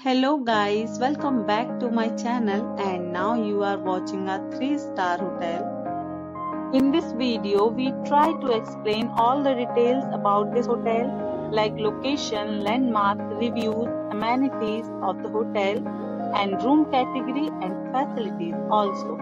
Hello guys, welcome back to my channel and now you are watching a 3-star hotel. In this video, we try to explain all the details about this hotel like location, landmark, reviews, amenities of the hotel and room category and facilities also.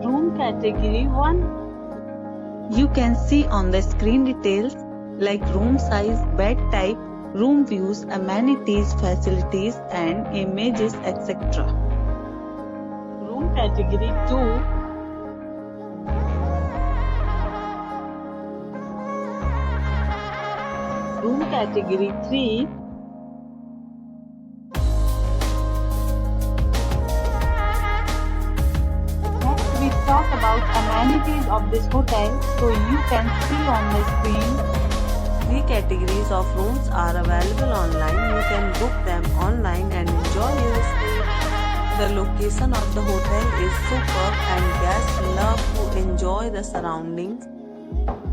Room category 1. You can see on the screen details like room size, bed type, room views, amenities, facilities and images etc. Room category 2. Room category 3. Next we talk about amenities of this hotel, so you can see on the screen. 3 categories of rooms are available online. You can book them online and enjoy your stay. The location of the hotel is superb and guests love to enjoy the surroundings.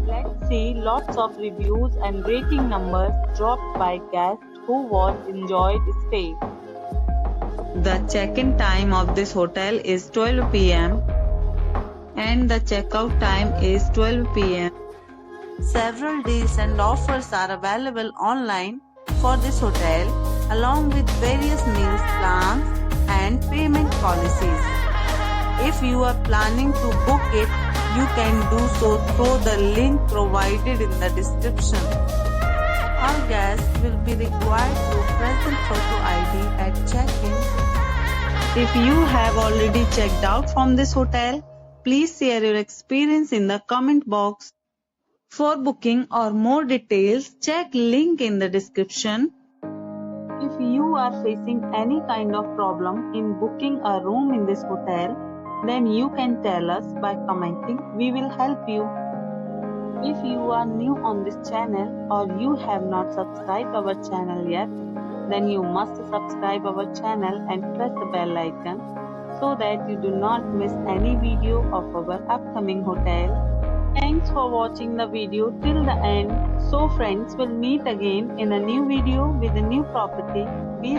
Let's see lots of reviews and rating numbers dropped by guests who was enjoyed stay. The check-in time of this hotel is 12 p.m. and the check-out time is 12 p.m. Several deals and offers are available online for this hotel along with various meals plans and payment policies. If you are planning to book it, you can do so through the link provided in the description. All guests will be required to present photo ID at check-in. If you have already checked out from this hotel, please share your experience in the comment box. For booking or more details, check link in the description. If you are facing any kind of problem in booking a room in this hotel, then you can tell us by commenting. We will help you. If you are new on this channel or you have not subscribed our channel yet, then you must subscribe our channel and press the bell icon so that you do not miss any video of our upcoming hotel. Thanks for watching the video till the end. So friends, will meet again in a new video with a new property. Be